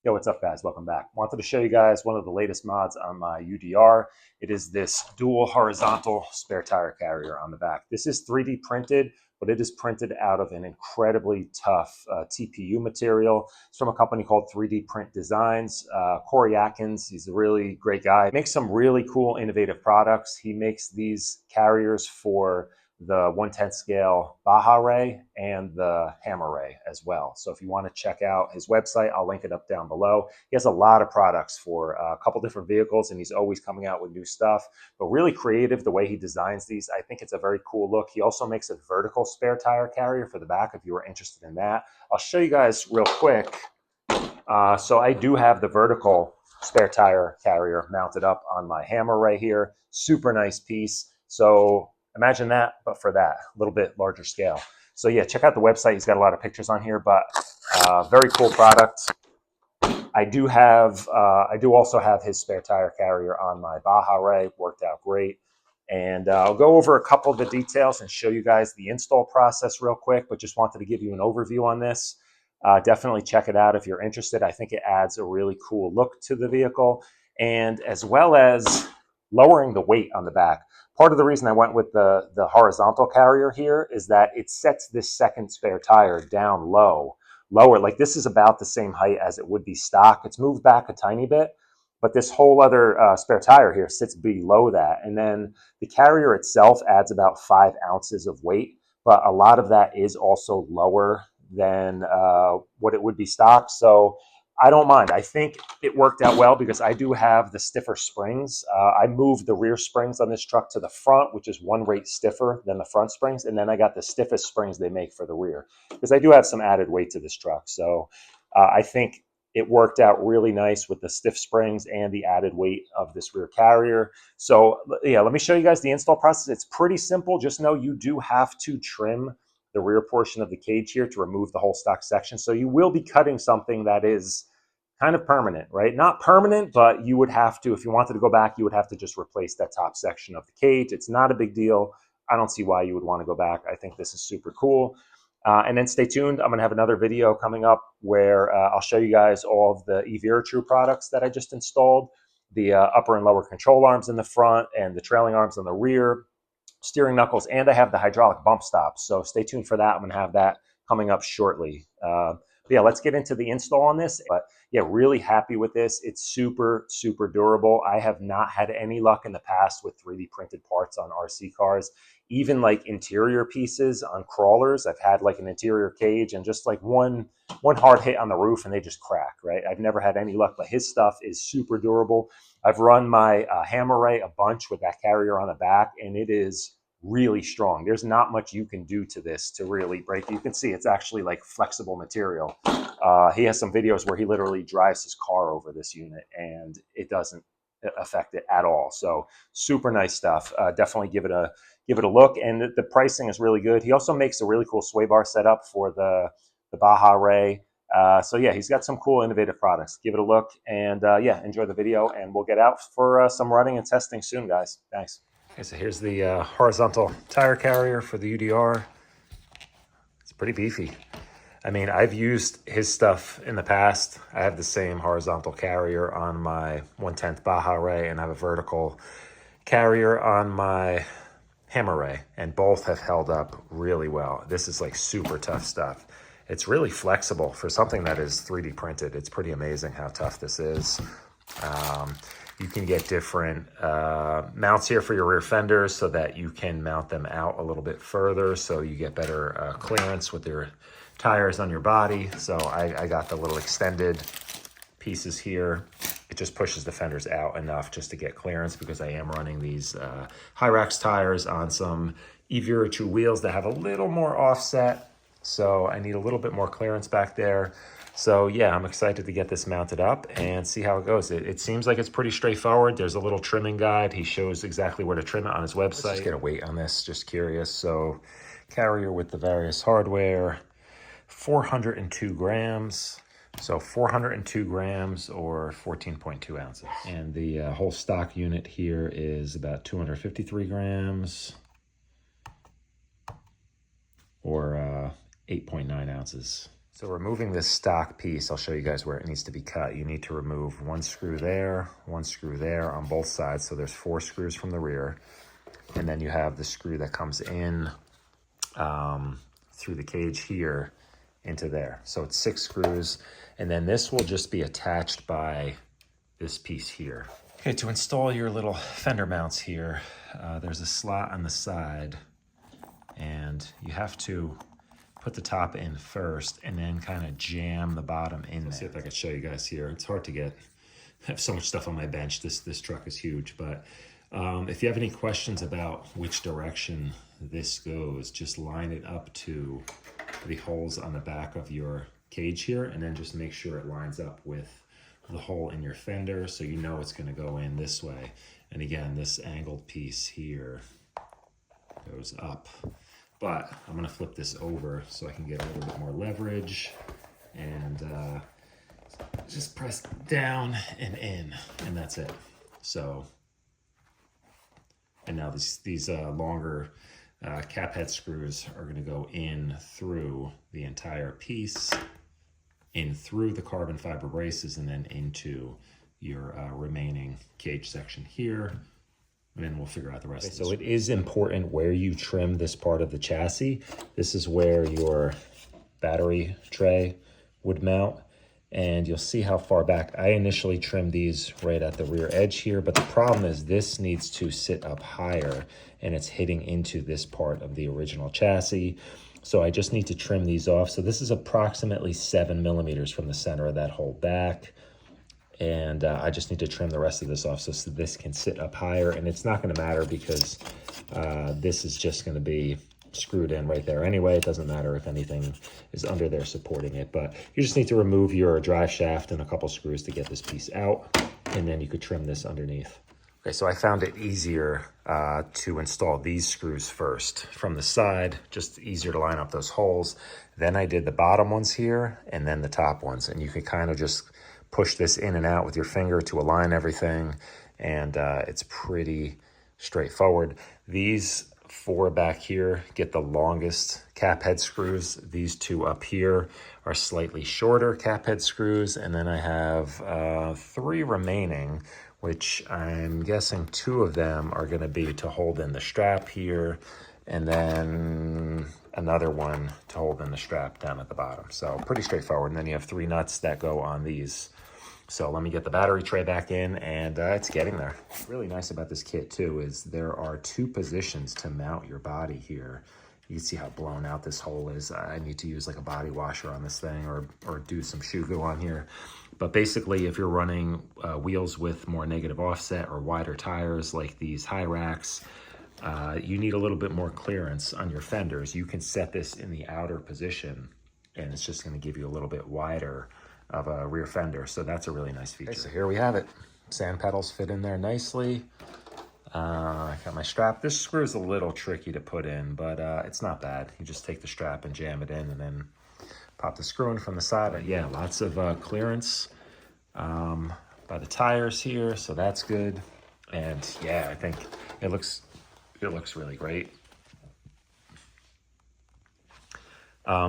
Yo, what's up guys? Welcome back. Wanted to show you guys one of the latest mods on my UDR. It is this dual horizontal spare tire carrier on the back. This is 3D printed, but it is printed out of an incredibly tough TPU material. It's from a company called Threedprintdesigns. Corey Atkins, he's a really great guy. He makes some really cool, innovative products. He makes these carriers for the 1/10 scale Baja Ray and the Hammer Ray as well. So if you want to check out his website, I'll link it up down below. He has a lot of products for a couple different vehicles, and he's always coming out with new stuff, but really creative the way he designs these. I think it's a very cool look. He also makes a vertical spare tire carrier for the back if you are interested in that. I'll show you guys real quick. So I do have the vertical spare tire carrier mounted up on my Hammer Ray here. Super nice piece. So imagine that, but for that, a little bit larger scale. So yeah, check out the website. He's got a lot of pictures on here, but very cool product. I do also have his spare tire carrier on my Baja Ray. Worked out great. And I'll go over a couple of the details and show you guys the install process real quick, but just wanted to give you an overview on this. Definitely check it out if you're interested. I think it adds a really cool look to the vehicle, and as well as lowering the weight on the back. Part of the reason I went with the horizontal carrier here is that it sets this second spare tire down lower. Like this is about the same height as it would be stock. It's moved back a tiny bit, but this whole other spare tire here sits below that. And then the carrier itself adds about 5 ounces of weight, but a lot of that is also lower than what it would be stock. So I don't mind. I think it worked out well because I do have the stiffer springs. I moved the rear springs on this truck to the front, which is 1 rate stiffer than the front springs. And then I got the stiffest springs they make for the rear because I do have some added weight to this truck. So I think it worked out really nice with the stiff springs and the added weight of this rear carrier. So yeah, let me show you guys the install process. It's pretty simple. Just know you do have to trim the rear portion of the cage here to remove the whole stock section. So you will be cutting something that is kind of permanent, right? Not permanent, but you would have to, if you wanted to go back, you would have to just replace that top section of the cage. It's not a big deal. I don't see why you would want to go back. I think this is super cool. And then stay tuned. I'm going to have another video coming up where I'll show you guys all of the eVeritrue products that I just installed, the upper and lower control arms in the front and the trailing arms on the rear, steering knuckles, and I have the hydraulic bump stops. So stay tuned for that. I'm going to have that coming up shortly. Yeah, let's get into the install on this. But yeah, really happy with this. It's super, super durable. I have not had any luck in the past with 3D printed parts on RC cars. Even like interior pieces on crawlers, I've had like an interior cage and just like one hard hit on the roof and they just crack, right? I've never had any luck, but his stuff is super durable. I've run my Hammer Ray a bunch with that carrier on the back, and it is really strong. There's not much you can do to this to really break. You can see it's actually like flexible material. He has some videos where he literally drives his car over this unit, and it doesn't affect it at all. So super nice stuff. Definitely give it a look, and the pricing is really good. He also makes a really cool sway bar setup for the Baja Ray. So yeah, he's got some cool innovative products. Give it a look, and yeah, enjoy the video, and we'll get out for some running and testing soon, guys. Thanks. Okay, so here's the horizontal tire carrier for the UDR. It's pretty beefy. I mean, I've used his stuff in the past. I have the same horizontal carrier on my 1/10 Baja Ray, and I have a vertical carrier on my Hammer Ray, and both have held up really well. This is like super tough stuff. It's really flexible for something that is 3D printed. It's pretty amazing how tough this is. You can get different mounts here for your rear fenders so that you can mount them out a little bit further so you get better clearance with your tires on your body. So I got the little extended pieces here. It just pushes the fenders out enough just to get clearance because I am running these Hyrax tires on some eVeritrue wheels that have a little more offset. So I need a little bit more clearance back there. So yeah, I'm excited to get this mounted up and see how it goes. It seems like it's pretty straightforward. There's a little trimming guide. He shows exactly where to trim it on his website. Let's just get a weight on this, just curious. So carrier with the various hardware, 402 grams. So 402 grams or 14.2 ounces. And the whole stock unit here is about 253 grams or 8.9 ounces. So removing this stock piece, I'll show you guys where it needs to be cut. You need to remove one screw there on both sides. So there's 4 screws from the rear. And then you have the screw that comes in through the cage here into there. So it's 6 screws. And then this will just be attached by this piece here. Okay, to install your little fender mounts here, there's a slot on the side. And you have to put the top in first and then kind of jam the bottom in there. Let's see if I can show you guys here. It's hard to get, I have so much stuff on my bench. This truck is huge, but if you have any questions about which direction this goes, just line it up to the holes on the back of your cage here, and then just make sure it lines up with the hole in your fender so you know it's going to go in this way. And again, this angled piece here goes up. But I'm going to flip this over so I can get a little bit more leverage, and just press down and in, and that's it. So, and now these longer cap head screws are going to go in through the entire piece, in through the carbon fiber braces, and then into your remaining cage section here. And then we'll figure out the rest. Okay, so it is important where you trim this part of the chassis. This is where your battery tray would mount. And you'll see how far back. I initially trimmed these right at the rear edge here, but the problem is this needs to sit up higher and it's hitting into this part of the original chassis. So I just need to trim these off. So this is approximately 7 millimeters from the center of that hole back. And I just need to trim the rest of this off so this can sit up higher. And it's not going to matter because this is just going to be screwed in right there anyway. It doesn't matter if anything is under there supporting it. But you just need to remove your drive shaft and a couple screws to get this piece out. And then you could trim this underneath. Okay, so I found it easier to install these screws first from the side, just easier to line up those holes. Then I did the bottom ones here and then the top ones. And you can kind of just push this in and out with your finger to align everything, and it's pretty straightforward. These 4 back here get the longest cap head screws. These 2 up here are slightly shorter cap head screws, and then I have 3 remaining, which I'm guessing 2 of them are going to be to hold in the strap here, and then another one to hold in the strap down at the bottom. So pretty straightforward. And then you have 3 nuts that go on these. So let me get the battery tray back in, and it's getting there. What's really nice about this kit too is there are 2 positions to mount your body here. You can see how blown out this hole is. I need to use like a body washer on this thing or do some shoe glue on here. But basically, if you're running wheels with more negative offset or wider tires like these high racks, you need a little bit more clearance on your fenders. You can set this in the outer position, and it's just going to give you a little bit wider of a rear fender. So that's a really nice feature. Okay, so here we have it. Sand pedals fit in there nicely. I got my strap. This screw is a little tricky to put in, but it's not bad. You just take the strap and jam it in and then pop the screw in from the side. But yeah, lots of clearance by the tires here, so that's good. And yeah, I think it looks really great.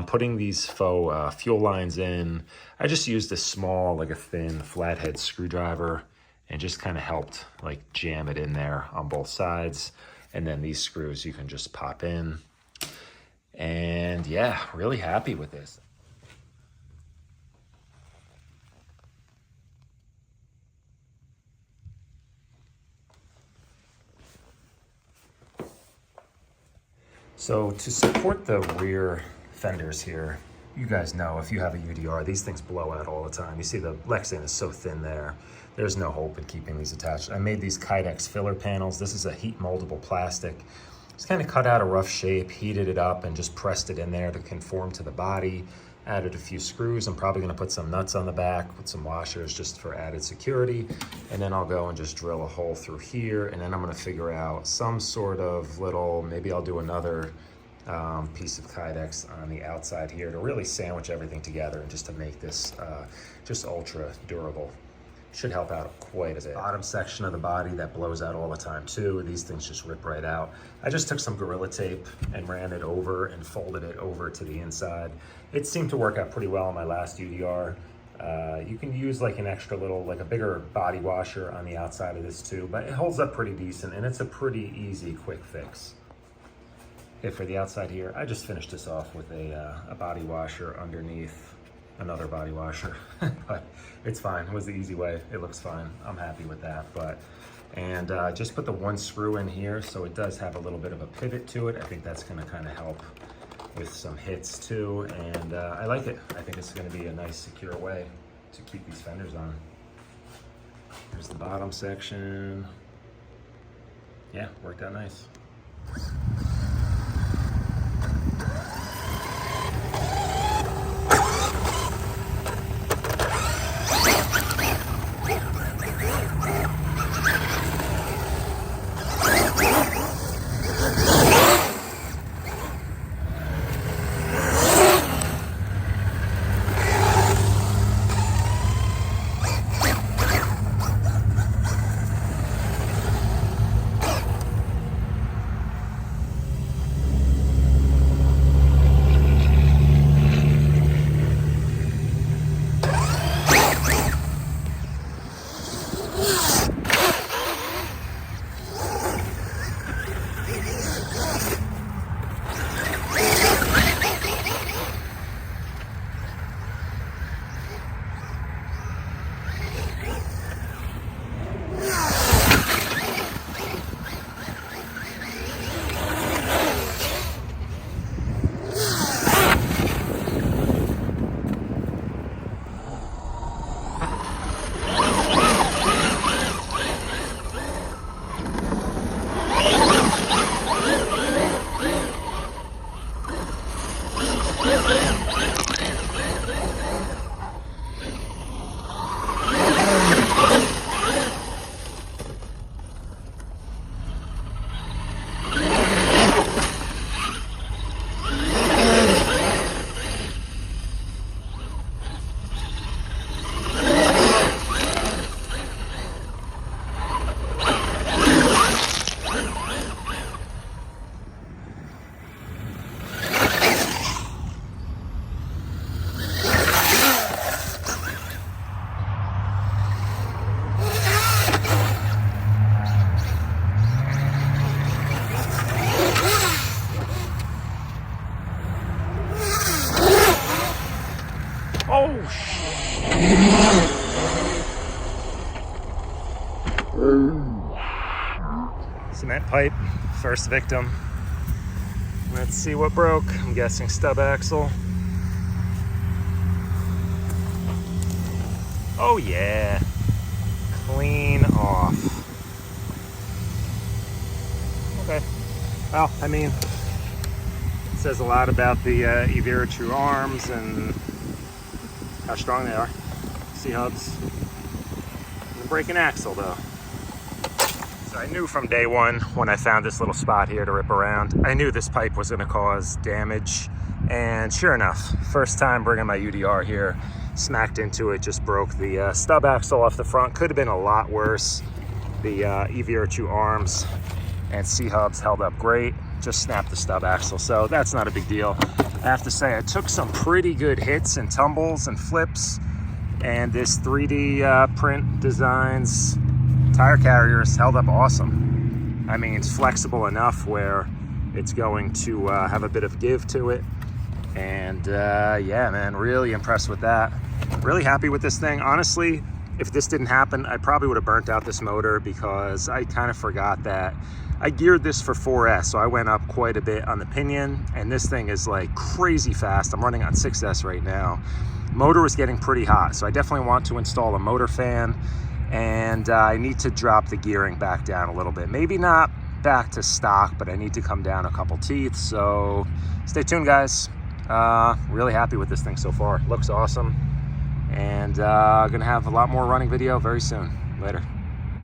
Putting these faux fuel lines in, I just used a small, like a thin flathead screwdriver, and just kind of helped like jam it in there on both sides. And then these screws you can just pop in. And yeah, really happy with this. So to support the rear fenders here, you guys know if you have a UDR, these things blow out all the time. You see the Lexan is so thin there. There's no hope in keeping these attached. I made these Kydex filler panels. This is a heat moldable plastic. Just kind of cut out a rough shape, heated it up, and just pressed it in there to conform to the body. Added a few screws. I'm probably gonna put some nuts on the back with some washers just for added security. And then I'll go and just drill a hole through here. And then I'm gonna figure out some sort of little, maybe I'll do another piece of Kydex on the outside here to really sandwich everything together and just to make this just ultra durable. should help out quite a bit. Bottom section of the body that blows out all the time too. These things just rip right out. I just took some Gorilla Tape and ran it over and folded it over to the inside. It seemed to work out pretty well on my last UDR. You can use like an extra little, like a bigger body washer on the outside of this too, but it holds up pretty decent and it's a pretty easy, quick fix. Okay, for the outside here, I just finished this off with a body washer underneath another body washer, but it's fine. It was the easy way. It looks fine. I'm happy with that. And just put the one screw in here, so it does have a little bit of a pivot to it. I think that's going to kind of help with some hits too, and I like it. I think it's going to be a nice, secure way to keep these fenders on. Here's the bottom section. Yeah, worked out nice. Oh, cement pipe, first victim. Let's see what broke. I'm guessing stub axle. Oh yeah, clean off. Okay, well, I mean, it says a lot about the Evira True arms and how strong they are. C-hubs. The breaking axle though. So I knew from day one when I found this little spot here to rip around, I knew this pipe was gonna cause damage. And sure enough, first time bringing my UDR here, smacked into it, just broke the stub axle off the front. Could have been a lot worse. The Evira True arms and C-hubs held up great. Just snapped the stub axle, so that's not a big deal. I have to say, I took some pretty good hits and tumbles and flips, and this Threedprintdesigns tire carriers held up awesome. I mean, it's flexible enough where it's going to have a bit of give to it. And yeah, man, really impressed with that. Really happy with this thing. Honestly, if this didn't happen, I probably would have burnt out this motor because I kind of forgot that I geared this for 4S, so I went up quite a bit on the pinion, and this thing is like crazy fast. I'm running on 6S right now. Motor was getting pretty hot, so I definitely want to install a motor fan, and I need to drop the gearing back down a little bit. Maybe not back to stock, but I need to come down a couple teeth, so stay tuned, guys. Really happy with this thing so far. Looks awesome, and gonna have a lot more running video very soon. Later.